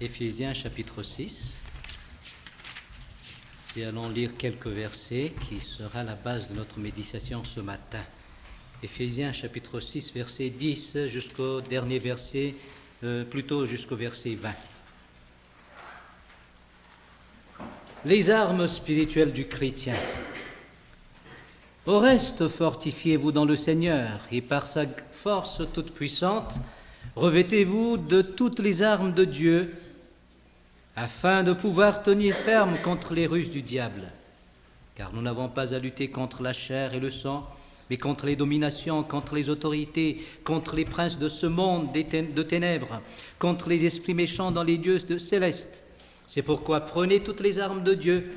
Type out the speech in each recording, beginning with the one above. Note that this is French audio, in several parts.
Éphésiens chapitre 6. Nous allons lire quelques versets qui sera la base de notre méditation ce matin. Éphésiens chapitre 6, verset 10 jusqu'au dernier verset, plutôt jusqu'au verset 20. Les armes spirituelles du chrétien. Au reste, fortifiez-vous dans le Seigneur et par sa force toute puissante, revêtez-vous de toutes les armes de Dieu afin de pouvoir tenir ferme contre les ruses du diable. Car nous n'avons pas à lutter contre la chair et le sang, mais contre les dominations, contre les autorités, contre les princes de ce monde de ténèbres, contre les esprits méchants dans les lieux célestes. C'est pourquoi prenez toutes les armes de Dieu,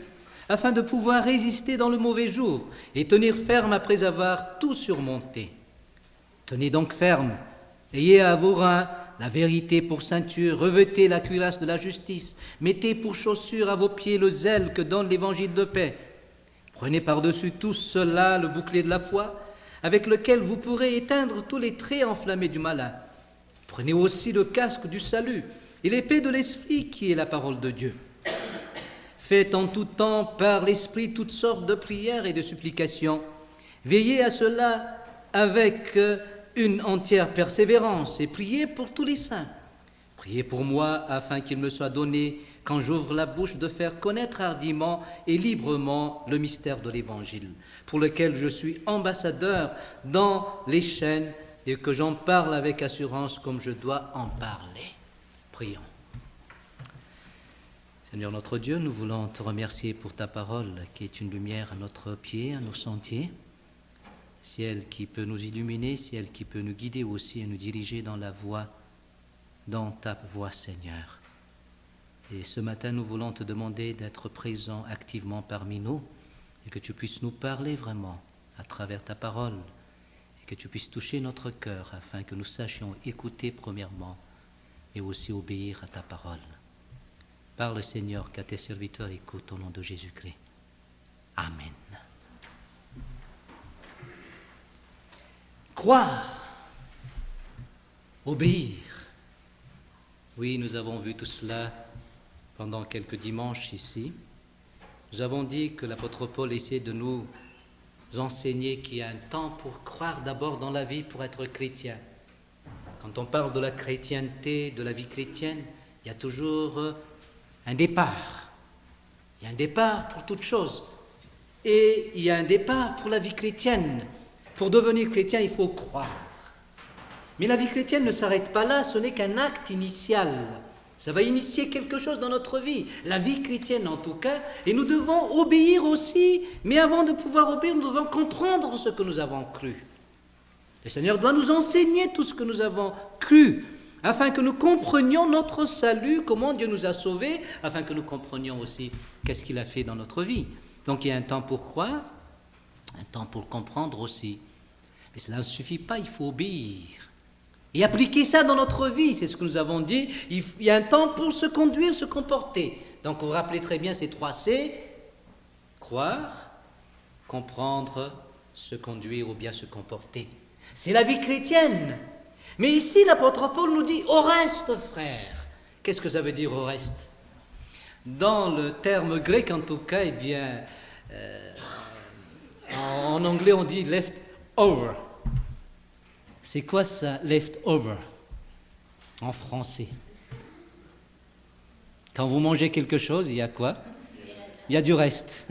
afin de pouvoir résister dans le mauvais jour et tenir ferme après avoir tout surmonté. Tenez donc ferme, ayez à vos reins la vérité pour ceinture, revêtez la cuirasse de la justice, mettez pour chaussure à vos pieds le zèle que donne l'évangile de paix. Prenez par-dessus tout cela le bouclier de la foi, avec lequel vous pourrez éteindre tous les traits enflammés du malin. Prenez aussi le casque du salut et l'épée de l'Esprit qui est la parole de Dieu. Faites en tout temps par l'Esprit toutes sortes de prières et de supplications. Veillez à cela avec une entière persévérance et priez pour tous les saints. Priez pour moi afin qu'il me soit donné, quand j'ouvre la bouche, de faire connaître hardiment et librement le mystère de l'Évangile, pour lequel je suis ambassadeur dans les chaînes et que j'en parle avec assurance comme je dois en parler. Prions. Seigneur notre Dieu, nous voulons te remercier pour ta parole qui est une lumière à notre pied, à nos sentiers. Ciel qui peut nous illuminer, ciel qui peut nous guider aussi et nous diriger dans ta voie, Seigneur. Et ce matin, nous voulons te demander d'être présent activement parmi nous et que tu puisses nous parler vraiment à travers ta parole et que tu puisses toucher notre cœur afin que nous sachions écouter premièrement et aussi obéir à ta parole. Parle, Seigneur, qu'à tes serviteurs écoutent au nom de Jésus-Christ. Amen. Croire, obéir. Oui, nous avons vu tout cela pendant quelques dimanches ici. Nous avons dit que l'apôtre Paul essayait de nous enseigner qu'il y a un temps pour croire d'abord dans la vie, pour être chrétien. Quand on parle de la chrétienté, de la vie chrétienne, il y a toujours un départ. Il y a un départ pour toute chose. Et il y a un départ pour la vie chrétienne. Pour devenir chrétien, il faut croire. Mais la vie chrétienne ne s'arrête pas là, ce n'est qu'un acte initial. Ça va initier quelque chose dans notre vie, la vie chrétienne en tout cas, et nous devons obéir aussi, mais avant de pouvoir obéir, nous devons comprendre ce que nous avons cru. Le Seigneur doit nous enseigner tout ce que nous avons cru, afin que nous comprenions notre salut, comment Dieu nous a sauvés, afin que nous comprenions aussi qu'est-ce qu'il a fait dans notre vie. Donc il y a un temps pour croire, un temps pour comprendre aussi. Mais cela ne suffit pas, il faut obéir. Et appliquer ça dans notre vie, c'est ce que nous avons dit. Il y a un temps pour se conduire, se comporter. Donc vous vous rappelez très bien ces 3 C. Croire, comprendre, se conduire ou bien se comporter. C'est la vie chrétienne. Mais ici, l'apôtre Paul nous dit « au reste, frère ». Qu'est-ce que ça veut dire « au reste » ? Dans le terme grec, en tout cas, eh bien, en anglais, on dit « left over ». C'est quoi ça, left over, en français? Quand vous mangez quelque chose, il y a quoi? Il y a du reste.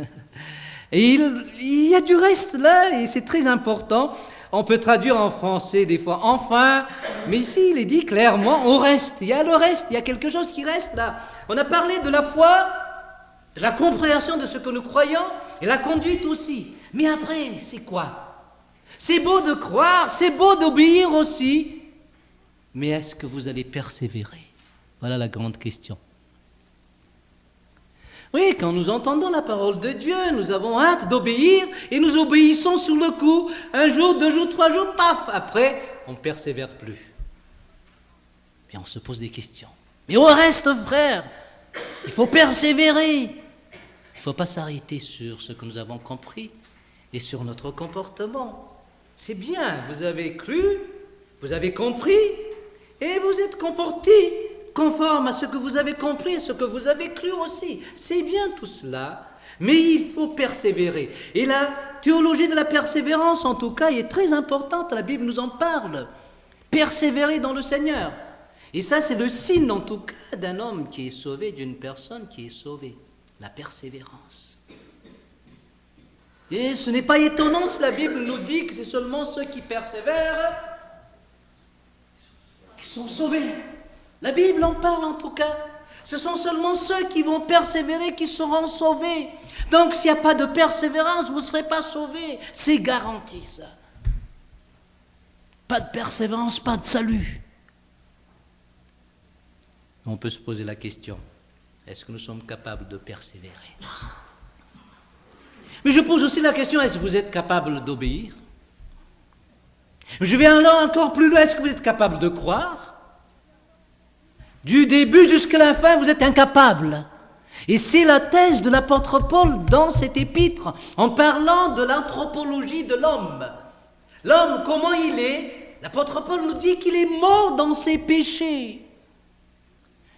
Et il y a du reste là, et c'est très important. On peut traduire en français des fois « enfin », mais ici il est dit clairement « au reste ». Il y a le reste, il y a quelque chose qui reste là. On a parlé de la foi, de la compréhension de ce que nous croyons, et la conduite aussi. Mais après, c'est quoi? C'est beau de croire, c'est beau d'obéir aussi, mais est-ce que vous allez persévérer? Voilà la grande question. Oui, quand nous entendons la parole de Dieu, nous avons hâte d'obéir et nous obéissons sous le coup. 1 jour, 2 jours, 3 jours, paf, après, on ne persévère plus. Puis on se pose des questions. Mais au reste, frère, il faut persévérer. Il ne faut pas s'arrêter sur ce que nous avons compris et sur notre comportement. C'est bien, vous avez cru, vous avez compris et vous êtes comporté conforme à ce que vous avez compris, ce que vous avez cru aussi. C'est bien tout cela, mais il faut persévérer. Et la théologie de la persévérance, en tout cas, est très importante, la Bible nous en parle. Persévérer dans le Seigneur. Et ça, c'est le signe, en tout cas, d'un homme qui est sauvé, d'une personne qui est sauvée. La persévérance. Et ce n'est pas étonnant si la Bible nous dit que c'est seulement ceux qui persévèrent qui sont sauvés. La Bible en parle en tout cas. Ce sont seulement ceux qui vont persévérer qui seront sauvés. Donc s'il n'y a pas de persévérance, vous ne serez pas sauvés. C'est garanti ça. Pas de persévérance, pas de salut. On peut se poser la question, est-ce que nous sommes capables de persévérer? Mais je pose aussi la question, est-ce que vous êtes capable d'obéir? Je vais alors encore plus loin, est-ce que vous êtes capable de croire? Du début jusqu'à la fin, vous êtes incapable. Et c'est la thèse de l'apôtre Paul dans cet épître, en parlant de l'anthropologie de l'homme. L'homme, comment il est? L'apôtre Paul nous dit qu'il est mort dans ses péchés.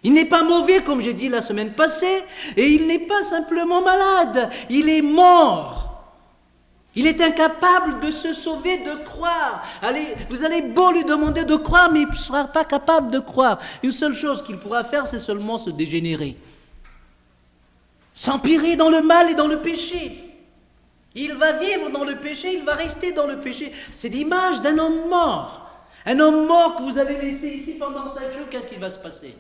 Il n'est pas mauvais, comme j'ai dit la semaine passée, et il n'est pas simplement malade, il est mort. Il est incapable de se sauver, de croire. Allez, vous allez beau lui demander de croire, mais il ne sera pas capable de croire. Une seule chose qu'il pourra faire, c'est seulement se dégénérer. S'empirer dans le mal et dans le péché. Il va vivre dans le péché, il va rester dans le péché. C'est l'image d'un homme mort. Un homme mort que vous allez laisser ici pendant 5 jours, qu'est-ce qui va se passer?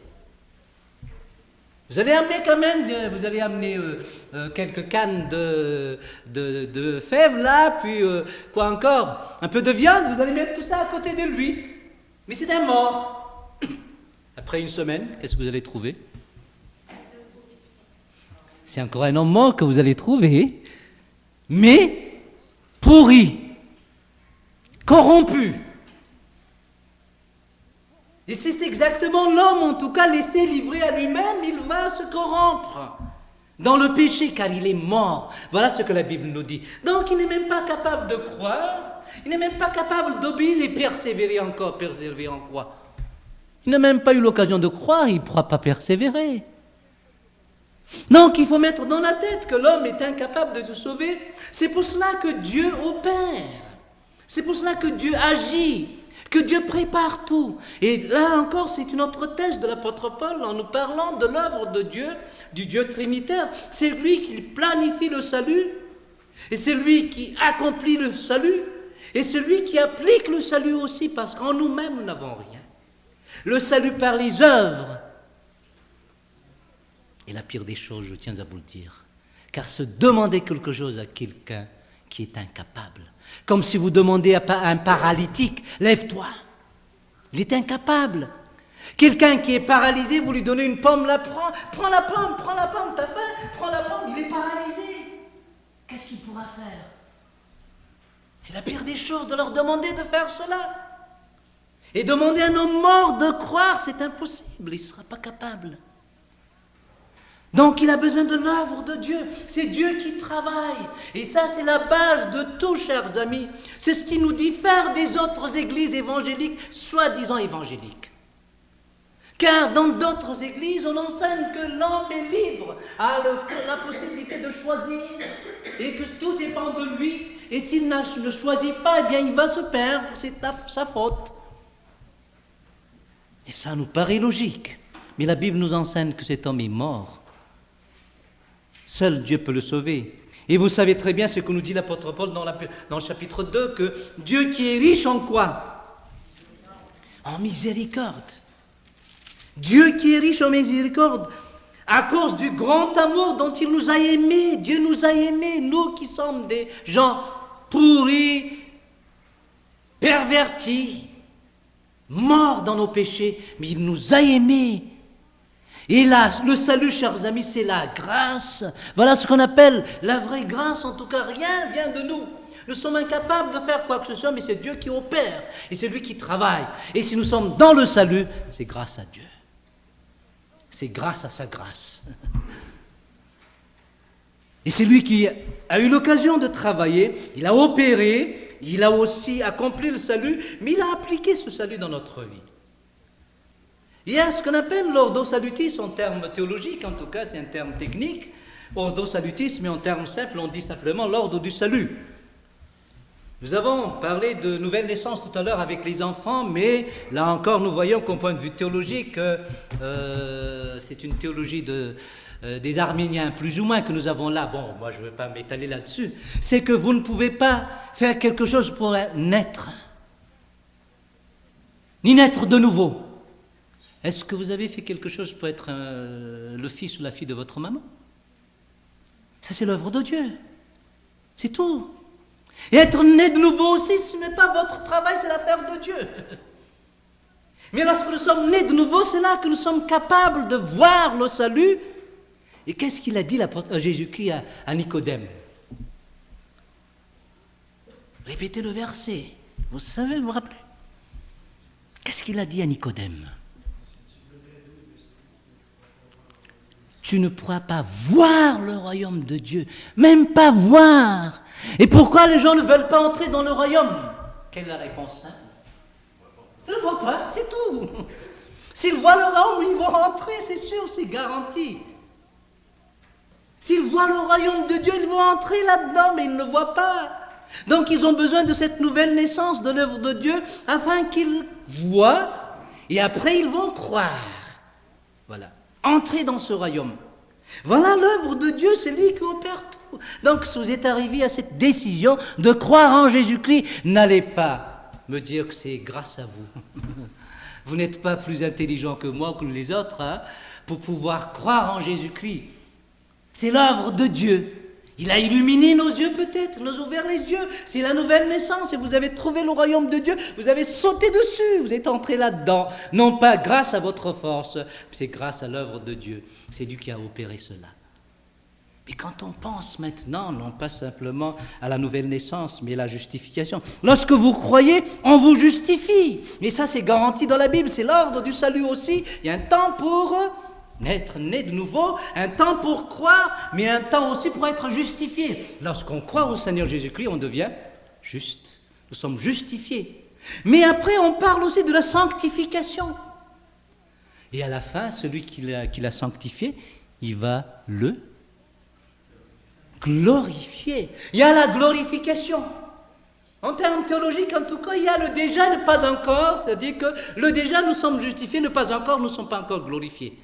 Vous allez amener quand même, quelques cannes de fèves là, puis quoi encore? Un peu de viande, vous allez mettre tout ça à côté de lui. Mais c'est un mort. Après une semaine, qu'est-ce que vous allez trouver? C'est encore un homme mort que vous allez trouver, mais pourri, corrompu. Et c'est exactement l'homme, en tout cas, laissé livrer à lui-même, il va se corrompre dans le péché, car il est mort. Voilà ce que la Bible nous dit. Donc, il n'est même pas capable de croire, il n'est même pas capable d'obéir et persévérer encore. Persévérer en quoi? Il n'a même pas eu l'occasion de croire, il ne pourra pas persévérer. Donc, il faut mettre dans la tête que l'homme est incapable de se sauver. C'est pour cela que Dieu opère. C'est pour cela que Dieu agit. Que Dieu prépare tout. Et là encore, c'est une autre thèse de l'apôtre Paul en nous parlant de l'œuvre de Dieu, du Dieu trinitaire. C'est lui qui planifie le salut, et c'est lui qui accomplit le salut, et c'est lui qui applique le salut aussi, parce qu'en nous-mêmes, nous n'avons rien. Le salut par les œuvres est la pire des choses, je tiens à vous le dire. Car se demander quelque chose à quelqu'un qui est incapable, comme si vous demandiez à un paralytique, lève-toi. Il est incapable. Quelqu'un qui est paralysé, vous lui donnez une pomme, la prends la pomme, t'as faim, prends la pomme, il est paralysé. Qu'est-ce qu'il pourra faire? C'est la pire des choses de leur demander de faire cela. Et demander à un homme mort de croire, c'est impossible, il ne sera pas capable. Donc il a besoin de l'œuvre de Dieu, c'est Dieu qui travaille. Et ça c'est la base de tout, chers amis. C'est ce qui nous diffère des autres églises évangéliques, soi-disant évangéliques. Car dans d'autres églises, on enseigne que l'homme est libre, a la possibilité de choisir, et que tout dépend de lui. Et s'il ne choisit pas, eh bien il va se perdre, c'est sa faute. Et ça nous paraît logique. Mais la Bible nous enseigne que cet homme est mort. Seul Dieu peut le sauver. Et vous savez très bien ce que nous dit l'apôtre Paul dans le chapitre 2, que Dieu qui est riche en quoi? En miséricorde. Dieu qui est riche en miséricorde, à cause du grand amour dont il nous a aimés. Dieu nous a aimés, nous qui sommes des gens pourris, pervertis, morts dans nos péchés, mais il nous a aimés. Et là, le salut, chers amis, c'est la grâce. Voilà ce qu'on appelle la vraie grâce. En tout cas, rien vient de nous. Nous sommes incapables de faire quoi que ce soit, mais c'est Dieu qui opère. Et c'est lui qui travaille. Et si nous sommes dans le salut, c'est grâce à Dieu. C'est grâce à sa grâce. Et c'est lui qui a eu l'occasion de travailler. Il a opéré. Il a aussi accompli le salut. Mais il a appliqué ce salut dans notre vie. Il y a ce qu'on appelle l'ordo salutis en termes théologiques, en tout cas c'est un terme technique. Ordo salutis, mais en termes simples, on dit simplement l'ordre du salut. Nous avons parlé de nouvelle naissance tout à l'heure avec les enfants, mais là encore nous voyons qu'au point de vue théologique, c'est une théologie des Arméniens, plus ou moins, que nous avons là. Bon, moi je ne vais pas m'étaler là-dessus. C'est que vous ne pouvez pas faire quelque chose pour naître, ni naître de nouveau. Est-ce que vous avez fait quelque chose pour être le fils ou la fille de votre maman? Ça, c'est l'œuvre de Dieu. C'est tout. Et être né de nouveau aussi, ce n'est pas votre travail, c'est l'affaire de Dieu. Mais lorsque nous sommes nés de nouveau, c'est là que nous sommes capables de voir le salut. Et qu'est-ce qu'il a dit Jésus-Christ à Nicodème? Répétez le verset. Vous savez, vous vous rappelez? Qu'est-ce qu'il a dit à Nicodème? Tu ne pourras pas voir le royaume de Dieu, même pas voir. Et pourquoi les gens ne veulent pas entrer dans le royaume? Quelle est la réponse simple? Ils ne le voient pas, c'est tout. S'ils voient le royaume, ils vont rentrer, c'est sûr, c'est garanti. S'ils voient le royaume de Dieu, ils vont entrer là-dedans, mais ils ne le voient pas. Donc ils ont besoin de cette nouvelle naissance de l'œuvre de Dieu afin qu'ils voient et après ils vont croire. Voilà. Entrer dans ce royaume. Voilà l'œuvre de Dieu, c'est lui qui opère tout. Donc si vous êtes arrivé à cette décision de croire en Jésus-Christ, n'allez pas me dire que c'est grâce à vous. Vous n'êtes pas plus intelligent que moi ou que les autres pour pouvoir croire en Jésus-Christ. C'est l'œuvre de Dieu. Il a illuminé nos yeux peut-être, nous a ouvert les yeux. C'est la nouvelle naissance et vous avez trouvé le royaume de Dieu. Vous avez sauté dessus, vous êtes entré là-dedans. Non pas grâce à votre force, c'est grâce à l'œuvre de Dieu. C'est Dieu qui a opéré cela. Mais quand on pense maintenant, non pas simplement à la nouvelle naissance, mais à la justification. Lorsque vous croyez, on vous justifie. Et ça c'est garanti dans la Bible, c'est l'ordre du salut aussi. Il y a un temps pour être né de nouveau, un temps pour croire, mais un temps aussi pour être justifié. Lorsqu'on croit au Seigneur Jésus-Christ, on devient juste. Nous sommes justifiés. Mais après, on parle aussi de la sanctification. Et à la fin, celui qui l'a sanctifié, il va le glorifier. Il y a la glorification. En termes théologiques, en tout cas, il y a le déjà, le pas encore, c'est-à-dire que le déjà, nous sommes justifiés, le pas encore, nous ne sommes pas encore glorifiés.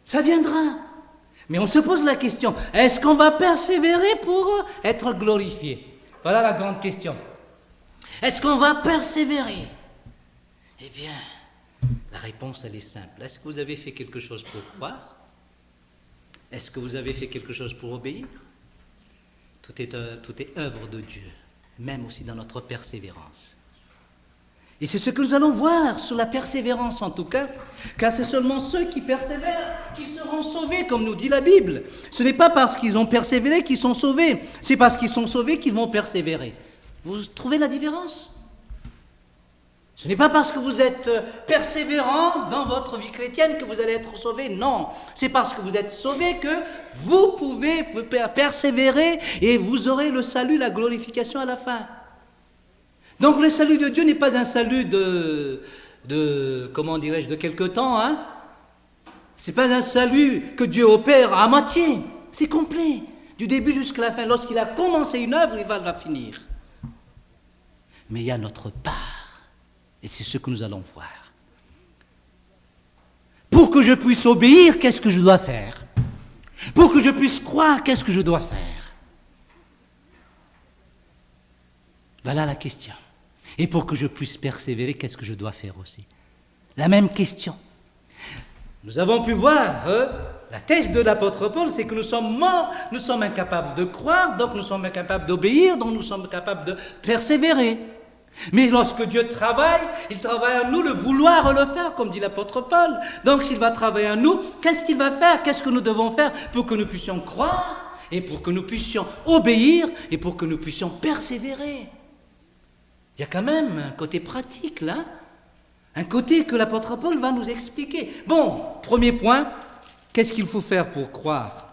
Ça viendra. Mais on se pose la question, est-ce qu'on va persévérer pour être glorifié? Voilà la grande question. Est-ce qu'on va persévérer? Eh bien, la réponse, elle est simple. Est-ce que vous avez fait quelque chose pour croire? Est-ce que vous avez fait quelque chose pour obéir? Tout est œuvre de Dieu, même aussi dans notre persévérance. Et c'est ce que nous allons voir sur la persévérance en tout cas, car c'est seulement ceux qui persévèrent qui seront sauvés, comme nous dit la Bible. Ce n'est pas parce qu'ils ont persévéré qu'ils sont sauvés, c'est parce qu'ils sont sauvés qu'ils vont persévérer. Vous trouvez la différence? Ce n'est pas parce que vous êtes persévérant dans votre vie chrétienne que vous allez être sauvé, non. C'est parce que vous êtes sauvé que vous pouvez persévérer et vous aurez le salut, la glorification à la fin. Donc le salut de Dieu n'est pas un salut comment dirais-je, de quelque temps, hein. C'est pas un salut que Dieu opère à moitié, c'est complet, du début jusqu'à la fin. Lorsqu'il a commencé une œuvre, il va la finir. Mais il y a notre part, et c'est ce que nous allons voir. Pour que je puisse obéir, qu'est-ce que je dois faire? Pour que je puisse croire, qu'est-ce que je dois faire? Voilà la question. Et pour que je puisse persévérer, qu'est-ce que je dois faire aussi? La même question. Nous avons pu voir, la thèse de l'apôtre Paul, c'est que nous sommes morts, nous sommes incapables de croire, donc nous sommes incapables d'obéir, donc nous sommes capables de persévérer. Mais lorsque Dieu travaille, il travaille en nous le vouloir le faire, comme dit l'apôtre Paul. Donc s'il va travailler en nous, qu'est-ce qu'il va faire? Qu'est-ce que nous devons faire pour que nous puissions croire, et pour que nous puissions obéir, et pour que nous puissions persévérer? Il y a quand même un côté pratique là, un côté que l'apôtre Paul va nous expliquer. Bon, premier point, qu'est-ce qu'il faut faire pour croire?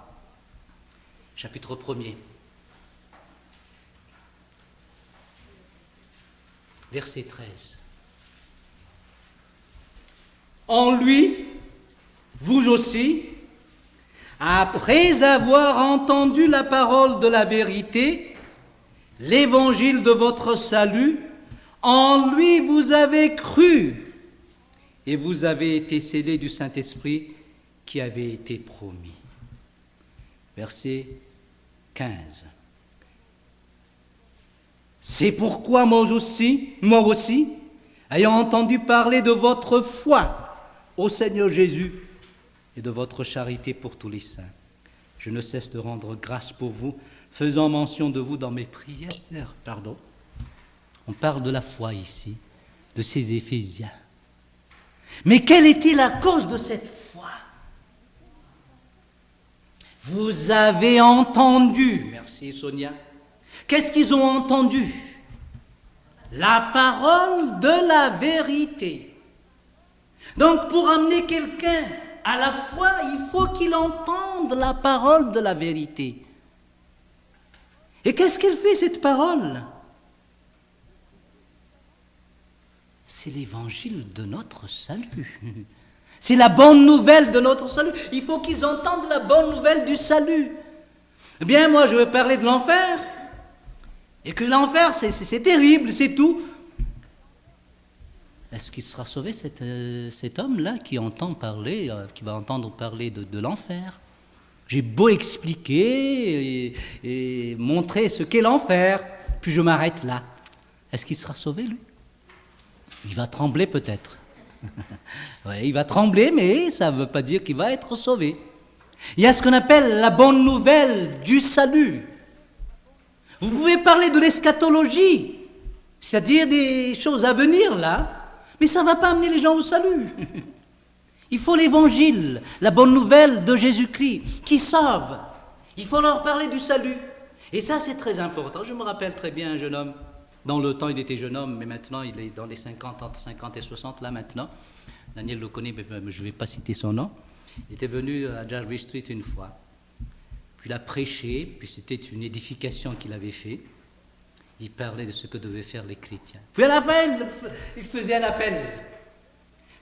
Chapitre 1er. Verset 13. En lui, vous aussi, après avoir entendu la parole de la vérité, l'évangile de votre salut, en lui vous avez cru et vous avez été scellés du Saint-Esprit qui avait été promis. Verset 15. C'est pourquoi moi aussi, ayant entendu parler de votre foi au Seigneur Jésus et de votre charité pour tous les saints, je ne cesse de rendre grâce pour vous, faisant mention de vous dans mes prières. On parle de la foi ici, de ces Éphésiens. Mais quelle était la cause de cette foi? Vous avez entendu, merci Sonia. Qu'est-ce qu'ils ont entendu? La parole de la vérité. Donc pour amener quelqu'un à la foi, il faut qu'il entende la parole de la vérité. Et qu'est-ce qu'elle fait cette parole? C'est l'évangile de notre salut. C'est la bonne nouvelle de notre salut. Il faut qu'ils entendent la bonne nouvelle du salut. Eh bien, moi, je veux parler de l'enfer. Et que l'enfer, c'est terrible, c'est tout. Est-ce qu'il sera sauvé, cet homme-là qui entend parler, qui va entendre parler de l'enfer? J'ai beau expliquer et montrer ce qu'est l'enfer, puis je m'arrête là. Est-ce qu'il sera sauvé, lui? Il va trembler peut-être. Ouais, il va trembler, mais ça ne veut pas dire qu'il va être sauvé. Il y a ce qu'on appelle la bonne nouvelle du salut. Vous pouvez parler de l'eschatologie, c'est-à-dire des choses à venir là, mais ça ne va pas amener les gens au salut. Il faut l'évangile, la bonne nouvelle de Jésus-Christ qui sauve. Il faut leur parler du salut. Et ça, c'est très important. Je me rappelle très bien un jeune homme. Dans le temps, il était jeune homme, mais maintenant, il est dans les 50, entre 50 et 60, là, maintenant. Daniel le connaît, mais je ne vais pas citer son nom. Il était venu à Jarvis Street une fois. Puis il a prêché, puis c'était une édification qu'il avait fait. Il parlait de ce que devaient faire les chrétiens. Puis à la fin, il faisait un appel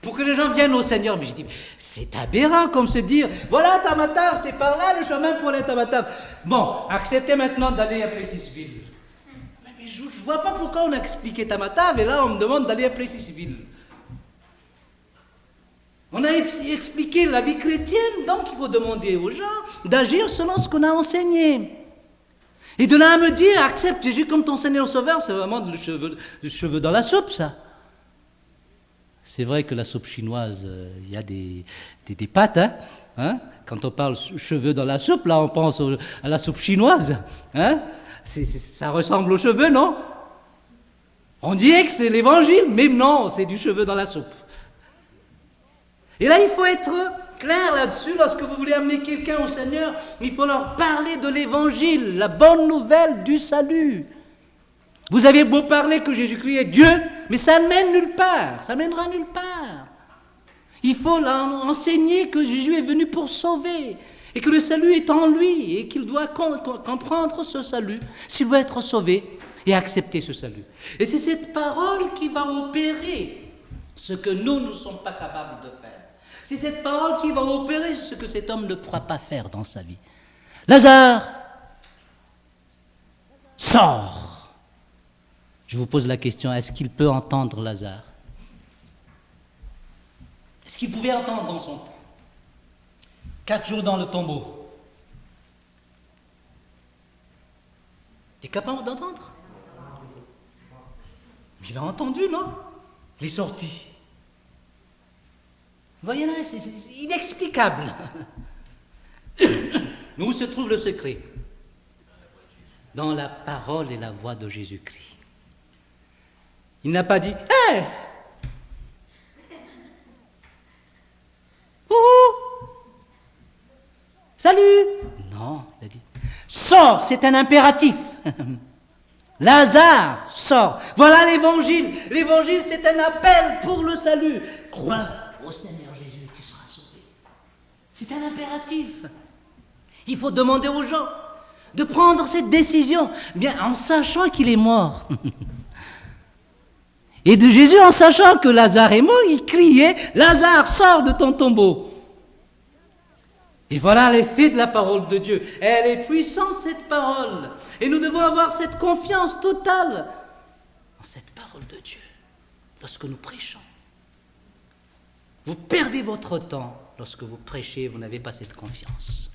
pour que les gens viennent au Seigneur. Mais j'ai dit, c'est aberrant comme se dire, voilà Tamatave, c'est par là le chemin pour aller à Tamatave. Bon, acceptez maintenant d'aller à Plessisville. Mais je ne vois pas pourquoi on a expliqué Tamatave et là on me demande d'aller à Plessisville. On a expliqué la vie chrétienne, donc il faut demander aux gens d'agir selon ce qu'on a enseigné. Et de là à me dire, accepte Jésus comme ton Seigneur Sauveur, c'est vraiment du cheveu dans la soupe, ça. C'est vrai que la soupe chinoise, il y a des pâtes, hein. Quand on parle cheveux dans la soupe, là on pense à la soupe chinoise. Hein. Ça ressemble aux cheveux, non? On dirait que c'est l'évangile, mais non, c'est du cheveu dans la soupe. Et là, il faut être clair là-dessus. Lorsque vous voulez amener quelqu'un au Seigneur, il faut leur parler de l'évangile, la bonne nouvelle du salut. Vous avez beau parler que Jésus-Christ est Dieu, mais ça ne mène nulle part, ça mènera nulle part. Il faut enseigner que Jésus est venu pour sauver, et que le salut est en lui, et qu'il doit comprendre ce salut, s'il veut être sauvé, et accepter ce salut. Et c'est cette parole qui va opérer ce que nous ne sommes pas capables de faire. C'est cette parole qui va opérer ce que cet homme ne pourra pas faire dans sa vie. Lazare, sors. Je vous pose la question, est-ce qu'il peut entendre Lazare? Est-ce qu'il pouvait entendre dans son temps? 4 jours dans le tombeau. Il est capable d'entendre? Il a entendu, non? Il est sorti. Vous voyez là, c'est inexplicable. Mais où se trouve le secret? Dans la parole et la voix de Jésus-Christ. Il n'a pas dit « Hé! Ouh! Salut !» Non, il a dit « Sors, c'est un impératif. Lazare, sors. Voilà l'évangile. L'évangile, c'est un appel pour le salut. Crois au Seigneur Jésus, tu seras sauvé. C'est un impératif. Il faut demander aux gens de prendre cette décision, bien en sachant qu'il est mort. Et de Jésus, en sachant que Lazare est mort, il criait « Lazare, sors de ton tombeau !» Et voilà l'effet de la parole de Dieu. Elle est puissante, cette parole. Et nous devons avoir cette confiance totale en cette parole de Dieu lorsque nous prêchons. Vous perdez votre temps lorsque vous prêchez, vous n'avez pas cette confiance.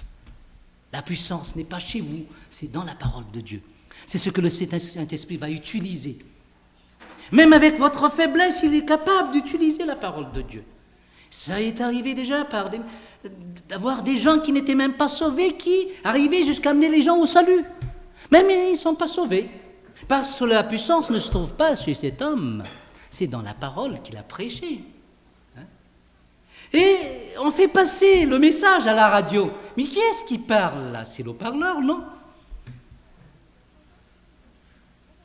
La puissance n'est pas chez vous, c'est dans la parole de Dieu. C'est ce que le Saint-Esprit va utiliser. Même avec votre faiblesse, il est capable d'utiliser la parole de Dieu. Ça est arrivé déjà d'avoir des gens qui n'étaient même pas sauvés, qui arrivaient jusqu'à amener les gens au salut. Même ils ne sont pas sauvés. Parce que la puissance ne se trouve pas chez cet homme. C'est dans la parole qu'il a prêché. Et on fait passer le message à la radio. Mais qui est-ce qui parle là? C'est l'haut-parleur, non?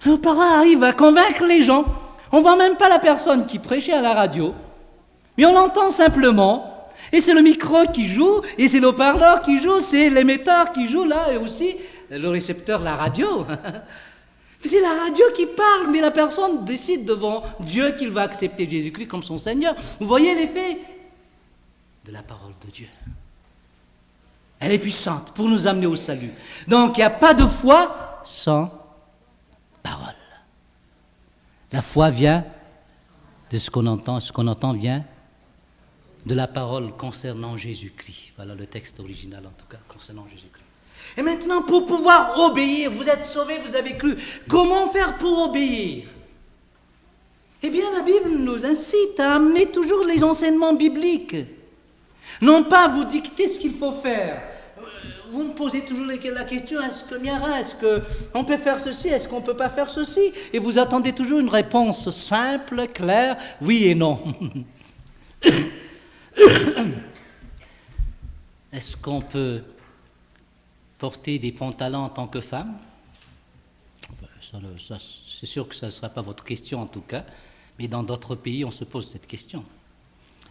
Le haut-parleur arrive à convaincre les gens. On ne voit même pas la personne qui prêchait à la radio, mais on l'entend simplement. Et c'est le micro qui joue, et c'est le haut-parleur qui joue, c'est l'émetteur qui joue là, et aussi le récepteur, la radio. C'est la radio qui parle, mais la personne décide devant Dieu qu'il va accepter Jésus-Christ comme son Seigneur. Vous voyez l'effet de la parole de Dieu. Elle est puissante pour nous amener au salut. Donc il n'y a pas de foi sans parole. La foi vient de ce qu'on entend vient de la parole concernant Jésus-Christ. Voilà le texte original en tout cas, concernant Jésus-Christ. Et maintenant, pour pouvoir obéir, vous êtes sauvés, vous avez cru. Comment faire pour obéir? Eh bien, la Bible nous incite à amener toujours les enseignements bibliques. Non pas vous dicter ce qu'il faut faire. Vous me posez toujours la question, est-ce qu'on peut faire ceci, est-ce qu'on ne peut pas faire ceci? Et vous attendez toujours une réponse simple, claire, oui et non. Est-ce qu'on peut porter des pantalons en tant que femme? C'est sûr que ça ne sera pas votre question en tout cas, mais dans d'autres pays on se pose cette question.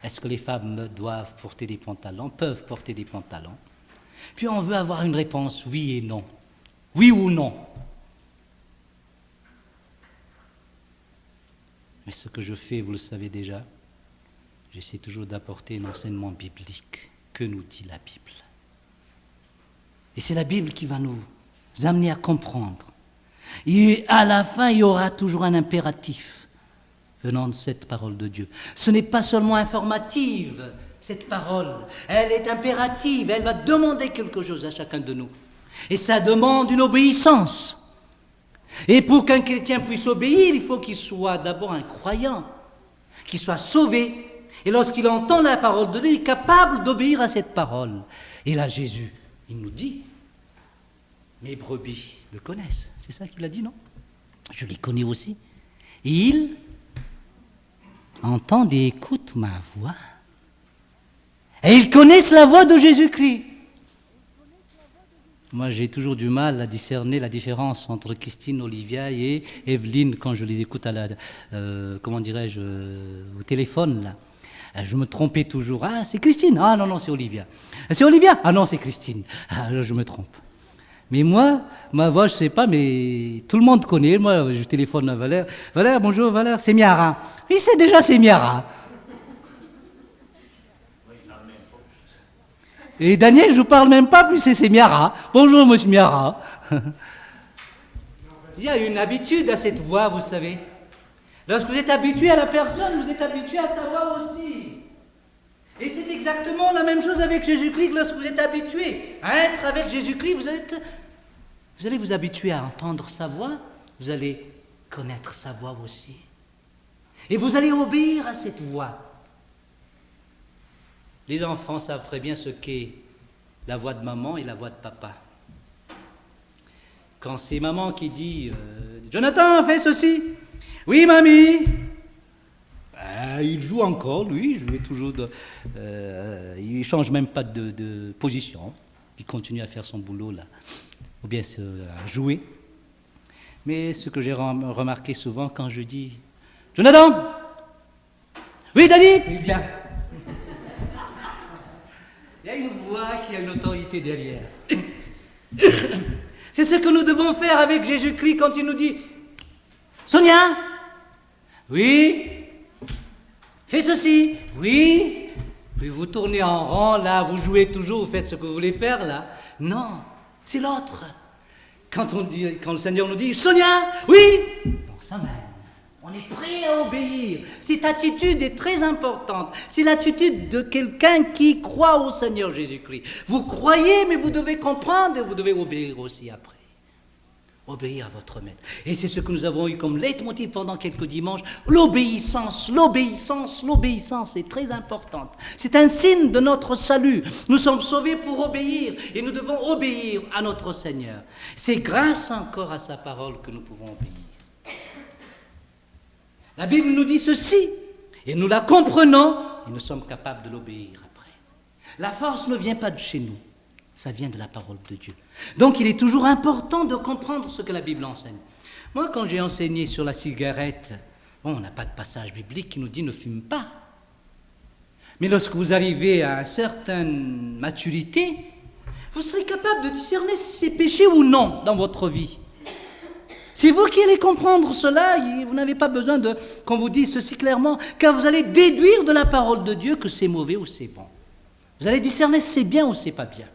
Est-ce que les femmes doivent porter des pantalons, peuvent porter des pantalons? Puis on veut avoir une réponse, oui et non. Oui ou non. Mais ce que je fais, vous le savez déjà, j'essaie toujours d'apporter un enseignement biblique. Que nous dit la Bible? Et c'est la Bible qui va nous amener à comprendre. Et à la fin, il y aura toujours un impératif venant de cette parole de Dieu. Ce n'est pas seulement informative, cette parole. Elle est impérative, elle va demander quelque chose à chacun de nous. Et ça demande une obéissance. Et pour qu'un chrétien puisse obéir, il faut qu'il soit d'abord un croyant, qu'il soit sauvé. Et lorsqu'il entend la parole de Dieu, il est capable d'obéir à cette parole. Et là, Jésus, il nous dit, mes brebis le connaissent. C'est ça qu'il a dit, non? Je les connais aussi. Et ils entendent et écoutent ma voix. Et ils connaissent la voix de Jésus-Christ. Moi, j'ai toujours du mal à discerner la différence entre Christine, Olivia et Evelyne quand je les écoute au téléphone, là. Je me trompais toujours. Ah, c'est Christine. Ah, non, c'est Olivia. C'est Olivia. Ah, non, c'est Christine. Ah, là, je me trompe. Mais moi, ma voix, je ne sais pas, mais tout le monde connaît. Moi, je téléphone à Valère. Valère, bonjour, Valère, c'est Miara. Oui, c'est déjà, c'est Miara. Et Daniel, je ne parle même pas, plus c'est Miara. Bonjour, monsieur Miara. Il y a une habitude à cette voix, vous savez. Lorsque vous êtes habitué à la personne, vous êtes habitué à sa voix aussi. Et c'est exactement la même chose avec Jésus-Christ. Lorsque vous êtes habitué à être avec Jésus-Christ, vous allez vous habituer à entendre sa voix, vous allez connaître sa voix aussi. Et vous allez obéir à cette voix. Les enfants savent très bien ce qu'est la voix de maman et la voix de papa. Quand c'est maman qui dit « Jonathan, fais ceci !»« Oui, mamie !» Il joue encore, lui, il jouait toujours il ne change même pas de position. Il continue à faire son boulot, là, ou bien à jouer. Mais ce que j'ai remarqué souvent quand je dis « Jonathan !»« Oui, Daddy !» Il vient. Il y a une voix qui a une autorité derrière. C'est ce que nous devons faire avec Jésus-Christ quand il nous dit « Sonia !» Oui. Fais ceci. Oui. Puis vous tournez en rond, là, vous jouez toujours, vous faites ce que vous voulez faire, là. Non, c'est l'autre. Quand le Seigneur nous dit, Sonia, oui. Bon, ça même. On est prêt à obéir. Cette attitude est très importante. C'est l'attitude de quelqu'un qui croit au Seigneur Jésus-Christ. Vous croyez, mais vous devez comprendre et vous devez obéir aussi après. Obéir à votre maître. Et c'est ce que nous avons eu comme leitmotiv pendant quelques dimanches. L'obéissance, l'obéissance, l'obéissance est très importante. C'est un signe de notre salut. Nous sommes sauvés pour obéir et nous devons obéir à notre Seigneur. C'est grâce encore à sa parole que nous pouvons obéir. La Bible nous dit ceci, et nous la comprenons, et nous sommes capables de l'obéir après. La force ne vient pas de chez nous, ça vient de la parole de Dieu. Donc il est toujours important de comprendre ce que la Bible enseigne. Moi, quand j'ai enseigné sur la cigarette, bon, on n'a pas de passage biblique qui nous dit « ne fume pas ». Mais lorsque vous arrivez à une certaine maturité, vous serez capable de discerner si c'est péché ou non dans votre vie. C'est vous qui allez comprendre cela, vous n'avez pas besoin qu'on vous dise ceci clairement, car vous allez déduire de la parole de Dieu que c'est mauvais ou c'est bon. Vous allez discerner si c'est bien ou c'est pas bien.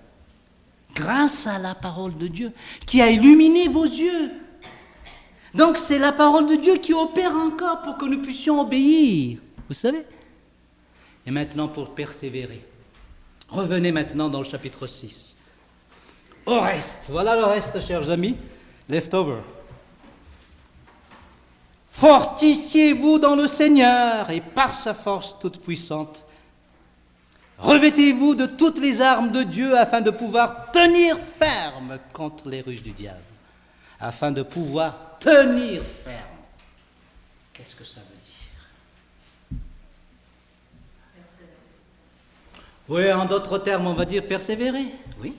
Grâce à la parole de Dieu qui a illuminé vos yeux. Donc c'est la parole de Dieu qui opère encore pour que nous puissions obéir. Vous savez ? Et maintenant pour persévérer. Revenez maintenant dans le chapitre 6. Au reste, voilà le reste, chers amis, leftover. Fortifiez-vous dans le Seigneur et par sa force toute puissante. Revêtez-vous de toutes les armes de Dieu afin de pouvoir tenir ferme contre les ruses du diable. Afin de pouvoir tenir ferme. Qu'est-ce que ça veut dire ? Oui, en d'autres termes, on va dire persévérer. Oui.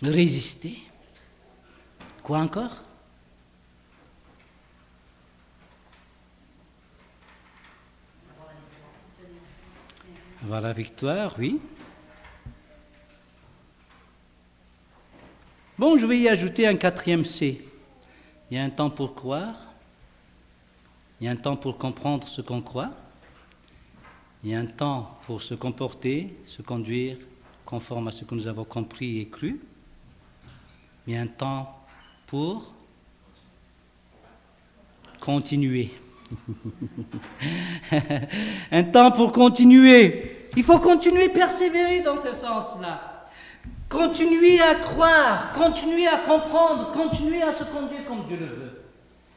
Résister. Quoi encore ? Avoir la victoire, oui. Bon, je vais y ajouter un 4e C. Il y a un temps pour croire, il y a un temps pour comprendre ce qu'on croit, il y a un temps pour se comporter, se conduire conforme à ce que nous avons compris et cru, il y a un temps pour continuer. Un temps pour continuer. Il faut continuer, persévérer dans ce sens-là. Continuer à croire, continuer à comprendre, continuer à se conduire comme Dieu le veut.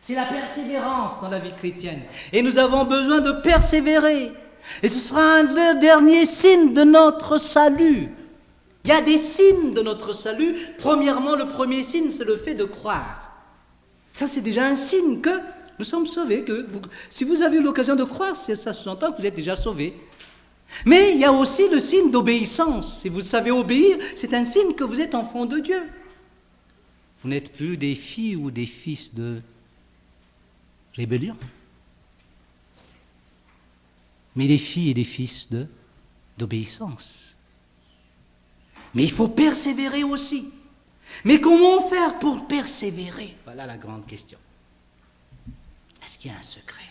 C'est la persévérance dans la vie chrétienne. Et nous avons besoin de persévérer. Et ce sera un dernier signe de notre salut. Il y a des signes de notre salut. Premièrement, le premier signe, c'est le fait de croire. Ça, c'est déjà un signe que nous sommes sauvés. Si vous avez eu l'occasion de croire, ça sous-entend que vous êtes déjà sauvés. Mais il y a aussi le signe d'obéissance. Si vous savez obéir, c'est un signe que vous êtes enfant de Dieu. Vous n'êtes plus des filles ou des fils de rébellion, mais des filles et des fils d'obéissance. Mais il faut persévérer aussi. Mais comment faire pour persévérer ? Voilà la grande question. Est-ce qu'il y a un secret ?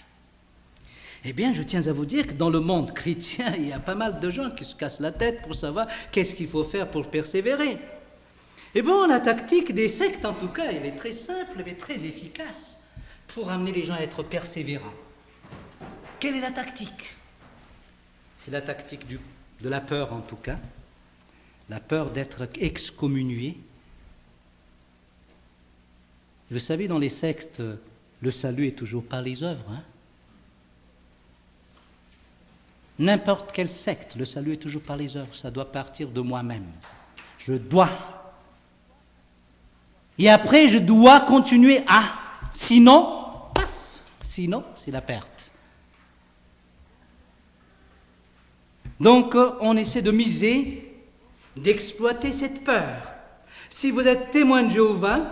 Eh bien, je tiens à vous dire que dans le monde chrétien, il y a pas mal de gens qui se cassent la tête pour savoir qu'est-ce qu'il faut faire pour persévérer. Et bon, la tactique des sectes, en tout cas, elle est très simple, mais très efficace pour amener les gens à être persévérants. Quelle est la tactique ? C'est la tactique de la peur, en tout cas. La peur d'être excommunié. Vous savez, dans les sectes, le salut est toujours par les œuvres. N'importe quelle secte, le salut est toujours par les œuvres. Ça doit partir de moi-même. Je dois. Et après, je dois continuer à. Sinon, paf, sinon, c'est la perte. Donc, on essaie de miser, d'exploiter cette peur. Si vous êtes témoin de Jéhovah,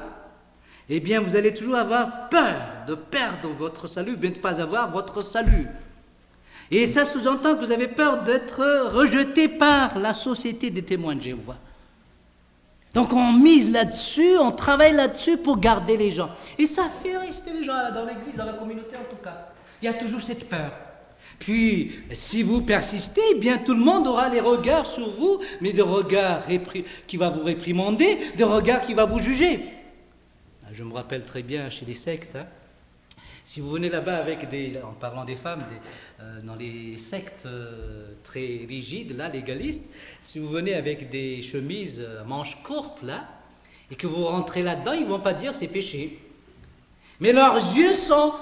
eh bien, vous allez toujours avoir peur de perdre votre salut, bien de ne pas avoir votre salut. Et ça sous-entend que vous avez peur d'être rejeté par la société des témoins de Jéhovah. Donc on mise là-dessus, on travaille là-dessus pour garder les gens. Et ça fait rester les gens là, dans l'église, dans la communauté en tout cas. Il y a toujours cette peur. Puis, si vous persistez, eh bien tout le monde aura les regards sur vous, mais des regards qui va vous réprimander, des regards qui va vous juger. Je me rappelle très bien chez les sectes, si vous venez là-bas avec en parlant des femmes, dans les sectes très rigides, là, légalistes, si vous venez avec des chemises à manches courtes, là, et que vous rentrez là-dedans, ils ne vont pas dire c'est péché. Mais leurs yeux sont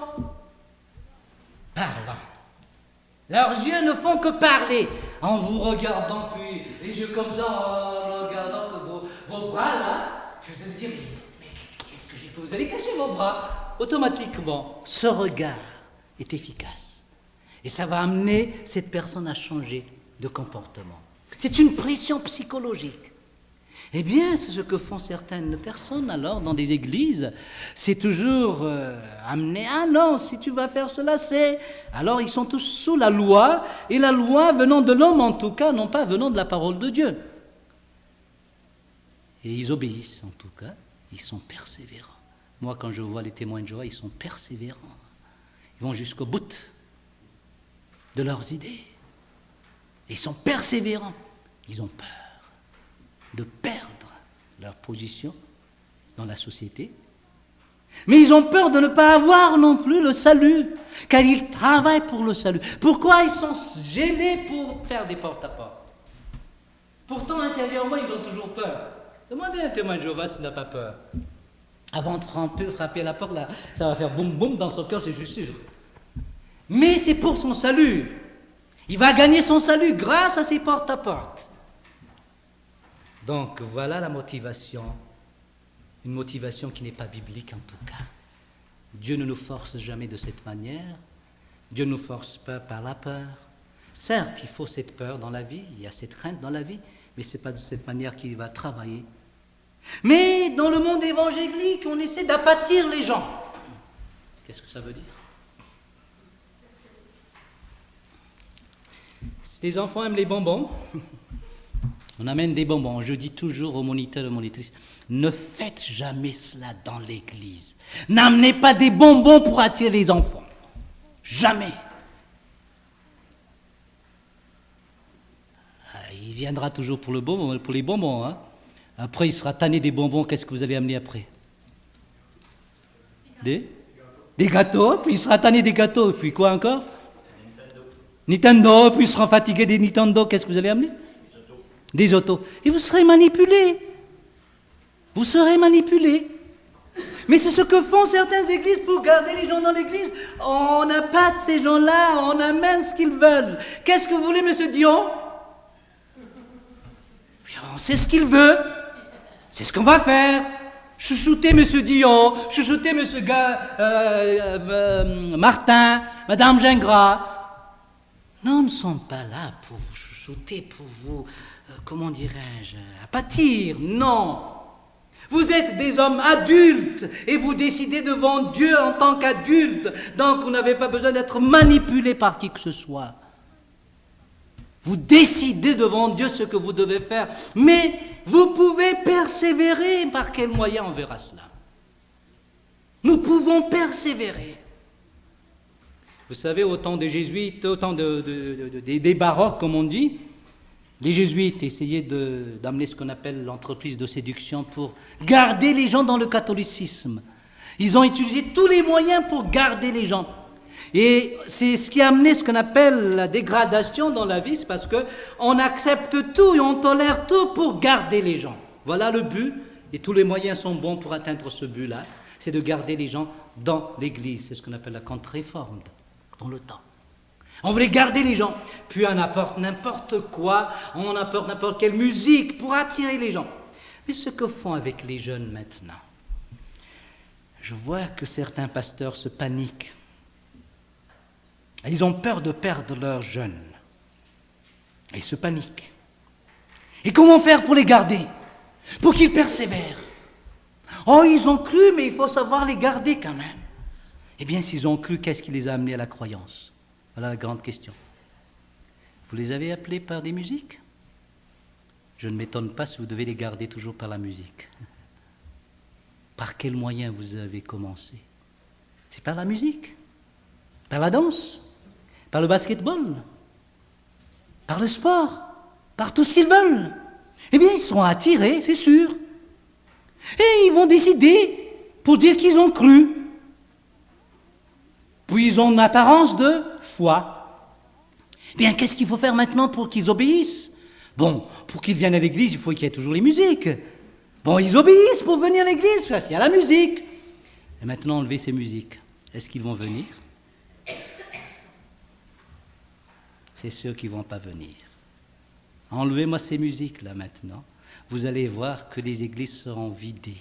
parlants. Leurs yeux ne font que parler en vous regardant, puis les yeux comme ça, en regardant vos bras là, vous allez dire, mais qu'est-ce que j'ai fait? Vous allez cacher vos bras. Automatiquement, ce regard est efficace. Et ça va amener cette personne à changer de comportement. C'est une pression psychologique. Eh bien, c'est ce que font certaines personnes alors dans des églises. C'est toujours amener, ah non, si tu vas faire cela, c'est... Alors ils sont tous sous la loi, et la loi venant de l'homme en tout cas, non pas venant de la parole de Dieu. Et ils obéissent en tout cas, ils sont persévérants. Moi, quand je vois les témoins de Jéhovah, ils sont persévérants. Ils vont jusqu'au bout de leurs idées. Ils sont persévérants. Ils ont peur de perdre leur position dans la société. Mais ils ont peur de ne pas avoir non plus le salut, car ils travaillent pour le salut. Pourquoi ils sont gênés pour faire des porte-à-porte? Pourtant, intérieurement, ils ont toujours peur. Demandez à un témoin de Jéhovah s'il n'a pas peur. Avant de frapper à la porte, là, ça va faire boum boum dans son cœur, je suis sûr. Mais c'est pour son salut. Il va gagner son salut grâce à ses porte-à-porte. Donc voilà la motivation. Une motivation qui n'est pas biblique en tout cas. Dieu ne nous force jamais de cette manière. Dieu ne nous force pas par la peur. Certes, il faut cette peur dans la vie, il y a cette crainte dans la vie, mais ce n'est pas de cette manière qu'il va travailler. Mais dans le monde évangélique, on essaie d'apathir les gens. Qu'est-ce que ça veut dire? Si les enfants aiment les bonbons, on amène des bonbons. Je dis toujours aux moniteurs et aux monitrices, ne faites jamais cela dans l'église. N'amenez pas des bonbons pour attirer les enfants. Jamais. Il viendra toujours pour les bonbons, hein. Après, il sera tanné des bonbons. Qu'est-ce que vous allez amener après? Des gâteaux. Puis il sera tanné des gâteaux. Puis quoi encore? Nintendo. Puis il sera fatigué des Nintendo. Qu'est-ce que vous allez amener? Des autos. Et vous serez manipulés. Vous serez manipulés. Mais c'est ce que font certaines églises pour garder les gens dans l'église. On n'a pas de ces gens-là. On amène ce qu'ils veulent. Qu'est-ce que vous voulez, monsieur Dion? On sait ce qu'il veut. C'est ce qu'on va faire. Chouchouter M. Dion, chouchouter M. Martin, Mme Gingras. Nous ne sommes pas là pour vous chouchouter, pour vous, comment dirais-je, apathir. Non. Vous êtes des hommes adultes et vous décidez devant Dieu en tant qu'adultes. Donc vous n'avez pas besoin d'être manipulé par qui que ce soit. Vous décidez devant Dieu ce que vous devez faire, mais vous pouvez persévérer. Par quel moyen on verra cela? Nous pouvons persévérer. Vous savez, au temps des jésuites, au temps des baroques, comme on dit, les jésuites essayaient d'amener ce qu'on appelle l'entreprise de séduction pour garder les gens dans le catholicisme. Ils ont utilisé tous les moyens pour garder les gens. Et c'est ce qui a amené ce qu'on appelle la dégradation dans la vie, c'est parce qu'on accepte tout et on tolère tout pour garder les gens. Voilà le but, et tous les moyens sont bons pour atteindre ce but-là, c'est de garder les gens dans l'Église. C'est ce qu'on appelle la contre-réforme dans le temps. On voulait garder les gens, puis on apporte n'importe quoi, on apporte n'importe quelle musique pour attirer les gens. Mais ce que font avec les jeunes maintenant, je vois que certains pasteurs se paniquent. Ils ont peur de perdre leurs jeunes. Ils se paniquent. Et comment faire pour les garder? Pour qu'ils persévèrent? Oh, ils ont cru, mais il faut savoir les garder quand même. Eh bien, s'ils ont cru, qu'est-ce qui les a amenés à la croyance? Voilà la grande question. Vous les avez appelés par des musiques? Je ne m'étonne pas si vous devez les garder toujours par la musique. Par quel moyen vous avez commencé? C'est par la musique, par la danse, par le basketball, par le sport, par tout ce qu'ils veulent. Eh bien, ils seront attirés, c'est sûr. Et ils vont décider pour dire qu'ils ont cru. Puis ils ont une apparence de foi. Eh bien, qu'est-ce qu'il faut faire maintenant pour qu'ils obéissent? Bon, pour qu'ils viennent à l'église, il faut qu'il y ait toujours les musiques. Bon, ils obéissent pour venir à l'église, parce qu'il y a la musique. Et maintenant, enlevez ces musiques. Est-ce qu'ils vont venir? C'est sûr qu'ils ne vont pas venir. Enlevez-moi ces musiques-là maintenant. Vous allez voir que les églises seront vidées.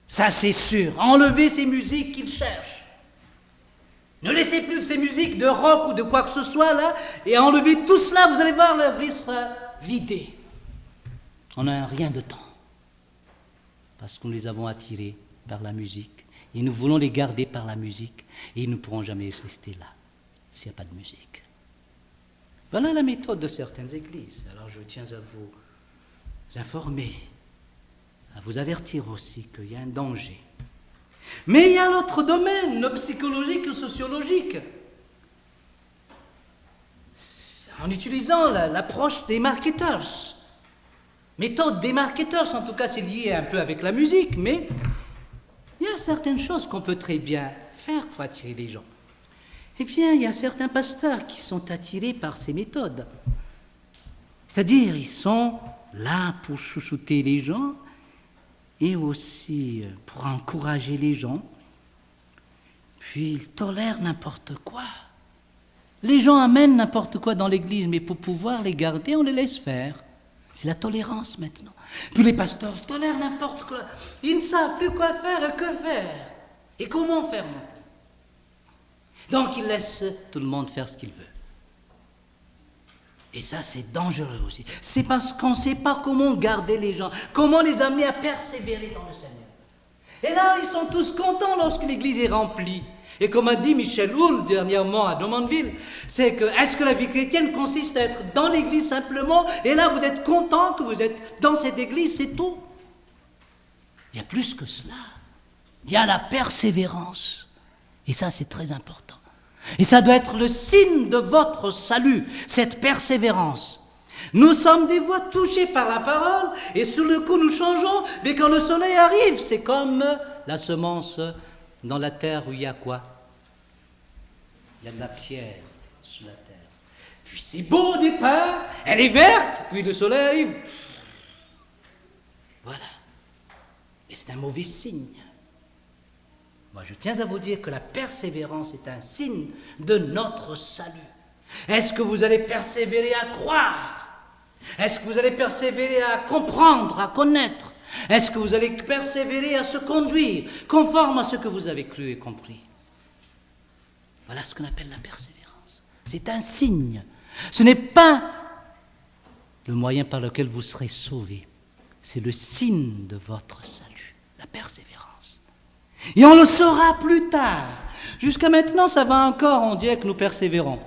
Ça, c'est sûr. Enlevez ces musiques qu'ils cherchent. Ne laissez plus de ces musiques de rock ou de quoi que ce soit là, et enlevez tout cela, vous allez voir, l'église sera vidée. On n'a rien de temps. Parce que nous les avons attirés par la musique. Et nous voulons les garder par la musique. Et ils ne pourront jamais rester là, s'il n'y a pas de musique. Voilà la méthode de certaines églises. Alors je tiens à vous informer, à vous avertir aussi qu'il y a un danger. Mais il y a l'autre domaine, le psychologique ou sociologique. En utilisant l'approche des marketeurs. Méthode des marketeurs, en tout cas c'est lié un peu avec la musique, mais il y a certaines choses qu'on peut très bien faire pour attirer les gens. Eh bien, il y a certains pasteurs qui sont attirés par ces méthodes. C'est-à-dire, ils sont là pour chouchouter les gens et aussi pour encourager les gens. Puis, ils tolèrent n'importe quoi. Les gens amènent n'importe quoi dans l'église, mais pour pouvoir les garder, on les laisse faire. C'est la tolérance maintenant. Puis les pasteurs tolèrent n'importe quoi. Ils ne savent plus quoi faire et que faire. Et comment faire non plus. Donc ils laissent tout le monde faire ce qu'il veut. Et ça, c'est dangereux aussi. C'est parce qu'on ne sait pas comment garder les gens, comment les amener à persévérer dans le Seigneur. Et là, ils sont tous contents lorsque l'église est remplie. Et comme a dit Michel Houle dernièrement à Drummondville, c'est que, est-ce que la vie chrétienne consiste à être dans l'église simplement, et là vous êtes content que vous êtes dans cette église, c'est tout? Il y a plus que cela. Il y a la persévérance. Et ça, c'est très important. Et ça doit être le signe de votre salut, cette persévérance. Nous sommes des fois touchés par la parole, et sur le coup nous changeons, mais quand le soleil arrive, c'est comme la semence dans la terre où il y a quoi? Il y a de la pierre sous la terre. Puis c'est beau au départ, elle est verte, puis le soleil arrive. Voilà. Mais c'est un mauvais signe. Moi, je tiens à vous dire que la persévérance est un signe de notre salut. Est-ce que vous allez persévérer à croire? Est-ce que vous allez persévérer à comprendre, à connaître? Est-ce que vous allez persévérer à se conduire conforme à ce que vous avez cru et compris? Voilà ce qu'on appelle la persévérance. C'est un signe. Ce n'est pas le moyen par lequel vous serez sauvés. C'est le signe de votre salut, la persévérance. Et on le saura plus tard. Jusqu'à maintenant, ça va encore, on dirait que nous persévérons.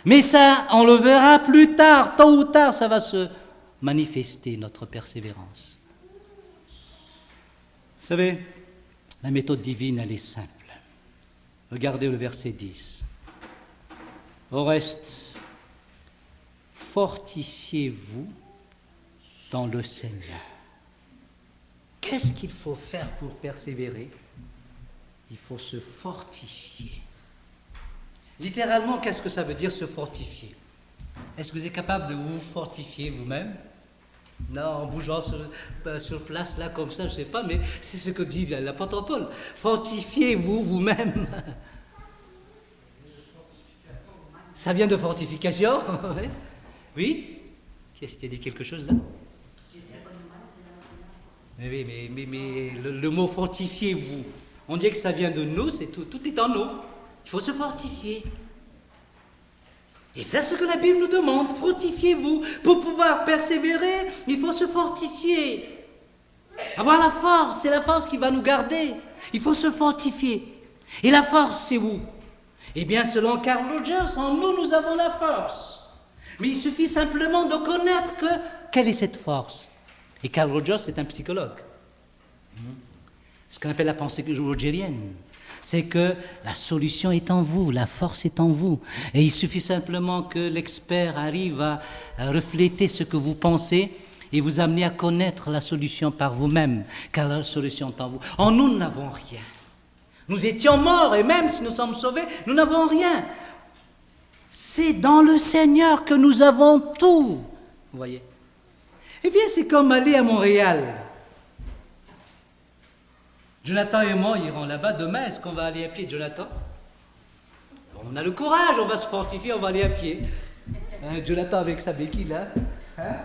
Mais ça, on le verra plus tard, tôt ou tard, ça va se manifester, notre persévérance. Vous savez, la méthode divine, elle est simple. Regardez le verset 10. Au reste, fortifiez-vous dans le Seigneur. Qu'est-ce qu'il faut faire pour persévérer? Il faut se fortifier. Littéralement, qu'est-ce que ça veut dire se fortifier? Est-ce que vous êtes capable de vous fortifier vous-même? Non, en bougeant sur place, là, comme ça, je ne sais pas, mais c'est ce que dit l'apôtre Paul. Fortifiez-vous vous-même. Ça vient de fortification? Oui? Qu'est-ce qui a dit quelque chose là? Mais oui, mais le mot fortifiez-vous, on dit que ça vient de nous, c'est tout est en nous. Il faut se fortifier. Et c'est ce que la Bible nous demande, fortifiez-vous. Pour pouvoir persévérer, il faut se fortifier. Avoir la force, c'est la force qui va nous garder. Il faut se fortifier. Et la force, c'est où? Eh bien, selon Carl Rogers, en nous, nous avons la force. Mais il suffit simplement de connaître quelle est cette force. Et Carl Rogers est un psychologue. Ce qu'on appelle la pensée rogérienne. C'est que la solution est en vous, la force est en vous. Et il suffit simplement que l'expert arrive à refléter ce que vous pensez et vous amener à connaître la solution par vous-même, car la solution est en vous. En nous, nous n'avons rien. Nous étions morts et même si nous sommes sauvés, nous n'avons rien. C'est dans le Seigneur que nous avons tout. Vous voyez? Eh bien, c'est comme aller à Montréal. Jonathan et moi irons là-bas demain. Est-ce qu'on va aller à pied, Jonathan? On a le courage, on va se fortifier, on va aller à pied. Jonathan avec sa béquille là. Hein?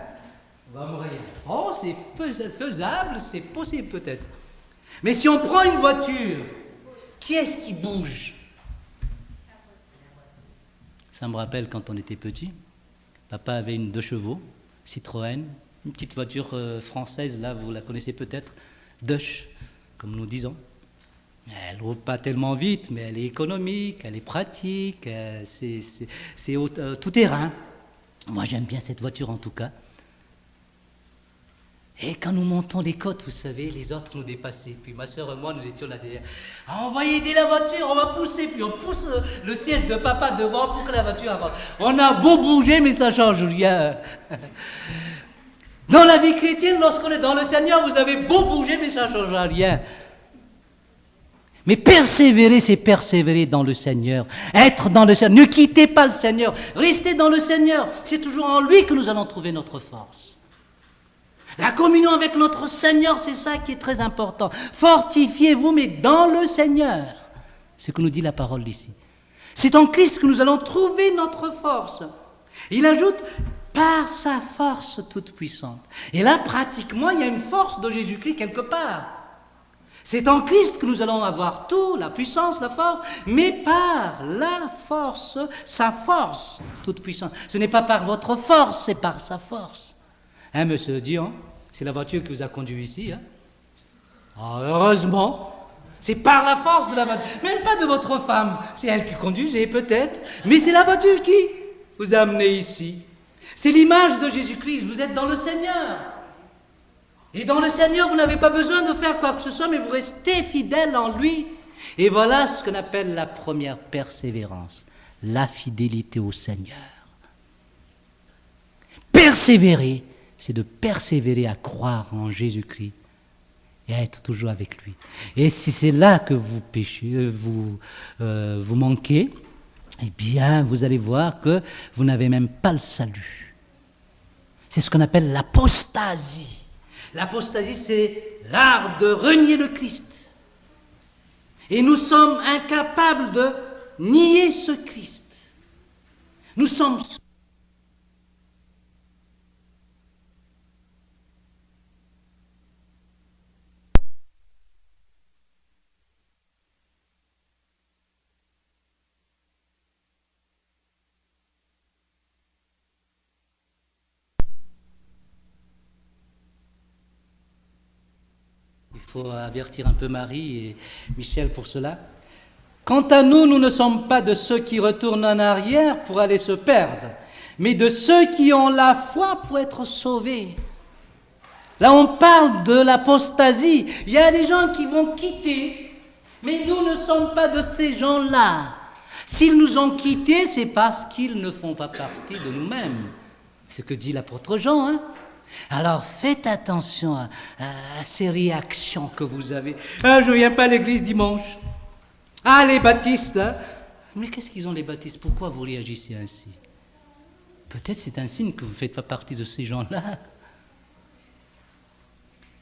On va à Montréal. Oh, c'est faisable, c'est possible peut-être. Mais si on prend une voiture, qui est-ce qui bouge? Ça me rappelle quand on était petit. Papa avait une 2 chevaux, Citroën, une petite voiture française, là, vous la connaissez peut-être, Dush, comme nous disons. Elle ne roule pas tellement vite, mais elle est économique, elle est pratique, c'est tout terrain. Moi, j'aime bien cette voiture en tout cas. Et quand nous montons les côtes, vous savez, les autres nous dépassaient. Puis ma soeur et moi, nous étions là derrière. Ah, on va aider la voiture, on va pousser. Puis on pousse le siège de papa devant pour que la voiture avance. On a beau bouger, mais ça change rien. Dans la vie chrétienne, lorsqu'on est dans le Seigneur, vous avez beau bouger, mais ça ne change rien. Mais persévérer, c'est persévérer dans le Seigneur. Être dans le Seigneur. Ne quittez pas le Seigneur. Restez dans le Seigneur. C'est toujours en lui que nous allons trouver notre force. La communion avec notre Seigneur, c'est ça qui est très important. Fortifiez-vous, mais dans le Seigneur. C'est ce que nous dit la parole ici. C'est en Christ que nous allons trouver notre force. Il ajoute, par sa force toute puissante. Et là, pratiquement, il y a une force de Jésus-Christ quelque part. C'est en Christ que nous allons avoir tout, la puissance, la force, mais par la force, sa force toute puissante. Ce n'est pas par votre force, c'est par sa force. Hein, monsieur Dion, c'est la voiture qui vous a conduit ici. Hein? Oh, heureusement, c'est par la force de la voiture. Même pas de votre femme, c'est elle qui conduisait peut-être, mais c'est la voiture qui vous a amené ici. C'est l'image de Jésus-Christ, vous êtes dans le Seigneur. Et dans le Seigneur, vous n'avez pas besoin de faire quoi que ce soit, mais vous restez fidèle en lui. Et voilà ce qu'on appelle la première persévérance, la fidélité au Seigneur. Persévérer, c'est de persévérer à croire en Jésus-Christ et à être toujours avec lui. Et si c'est là que vous péchez, vous manquez, eh bien, vous allez voir que vous n'avez même pas le salut. C'est ce qu'on appelle l'apostasie. L'apostasie, c'est l'art de renier le Christ. Et nous sommes incapables de nier ce Christ. Nous sommes... Il faut avertir un peu Marie et Michel pour cela. Quant à nous, nous ne sommes pas de ceux qui retournent en arrière pour aller se perdre, mais de ceux qui ont la foi pour être sauvés. Là, on parle de l'apostasie. Il y a des gens qui vont quitter, mais nous ne sommes pas de ces gens-là. S'ils nous ont quittés, c'est parce qu'ils ne font pas partie de nous-mêmes. C'est ce que dit l'apôtre Jean, hein. Alors faites attention à ces réactions que vous avez. Ah, je ne viens pas à l'église dimanche. Ah, les baptistes, hein. Mais qu'est-ce qu'ils ont les baptistes? Pourquoi vous réagissez ainsi? Peut-être c'est un signe que vous ne faites pas partie de ces gens-là.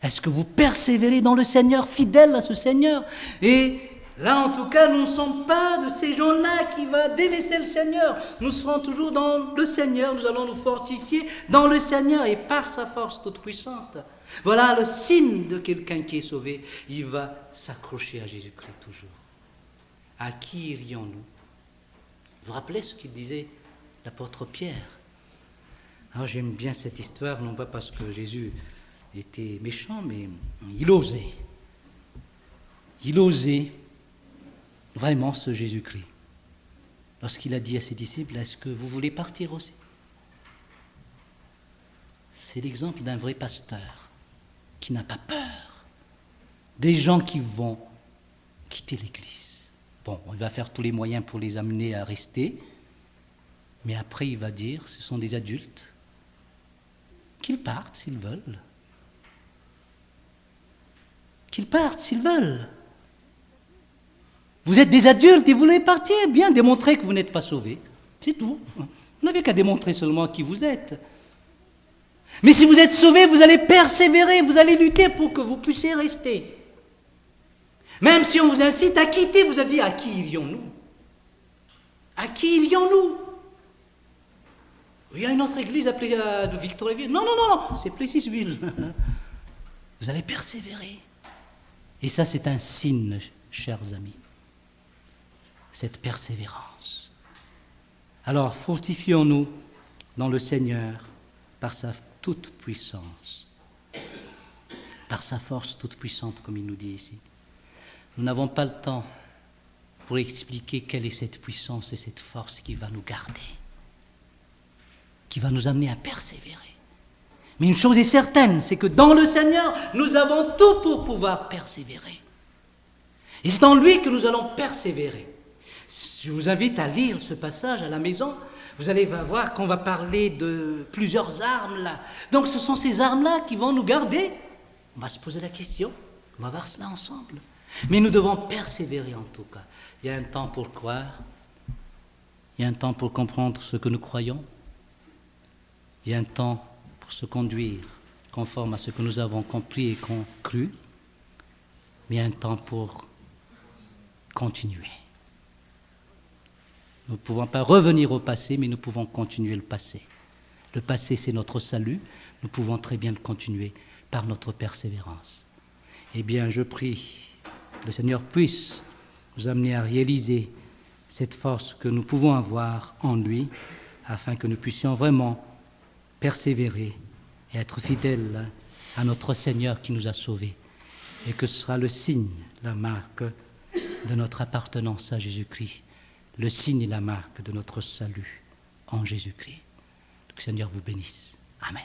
Est-ce que vous persévérez dans le Seigneur, fidèle à ce Seigneur? Et là, en tout cas, nous ne sommes pas de ces gens-là qui vont délaisser le Seigneur. Nous serons toujours dans le Seigneur, nous allons nous fortifier dans le Seigneur et par sa force toute puissante. Voilà le signe de quelqu'un qui est sauvé. Il va s'accrocher à Jésus-Christ toujours. À qui irions-nous? Vous vous rappelez ce qu'il disait l'apôtre Pierre? Alors j'aime bien cette histoire, non pas parce que Jésus était méchant, mais il osait. Il osait vraiment ce Jésus-Christ. Lorsqu'il a dit à ses disciples, est-ce que vous voulez partir aussi? c'est l'exemple d'un vrai pasteur qui n'a pas peur des gens qui vont quitter l'Église. Bon, il va faire tous les moyens pour les amener à rester, mais après il va dire, ce sont des adultes, qu'ils partent s'ils veulent. Qu'ils partent s'ils veulent. Vous êtes des adultes et vous voulez partir, bien démontrer que vous n'êtes pas sauvés. C'est tout. Vous n'avez qu'à démontrer seulement qui vous êtes. Mais si vous êtes sauvés, vous allez persévérer, vous allez lutter pour que vous puissiez rester. Même si on vous incite à quitter, vous avez dit, à qui irions-nous? À qui irions-nous? Il y a une autre église appelée de Victoriaville. Non, c'est Plessisville. Vous allez persévérer. Et ça, c'est un signe, chers amis. Cette persévérance. Alors, fortifions-nous dans le Seigneur par sa toute puissance, par sa force toute puissante, comme il nous dit ici. Nous n'avons pas le temps pour expliquer quelle est cette puissance et cette force qui va nous garder, qui va nous amener à persévérer. Mais une chose est certaine, c'est que dans le Seigneur, nous avons tout pour pouvoir persévérer. Et c'est en lui que nous allons persévérer. Je vous invite à lire ce passage à la maison. Vous allez voir qu'on va parler de plusieurs armes là. Donc ce sont ces armes-là qui vont nous garder. On va se poser la question. On va voir cela ensemble. Mais nous devons persévérer en tout cas. Il y a un temps pour croire. Il y a un temps pour comprendre ce que nous croyons. Il y a un temps pour se conduire conforme à ce que nous avons compris et cru. Mais il y a un temps pour continuer. Nous ne pouvons pas revenir au passé, mais nous pouvons continuer le passé. Le passé, c'est notre salut. Nous pouvons très bien le continuer par notre persévérance. Eh bien, je prie que le Seigneur puisse nous amener à réaliser cette force que nous pouvons avoir en lui, afin que nous puissions vraiment persévérer et être fidèles à notre Seigneur qui nous a sauvés. Et que ce sera le signe, la marque de notre appartenance à Jésus-Christ. Le signe et la marque de notre salut en Jésus-Christ. Que le Seigneur vous bénisse. Amen.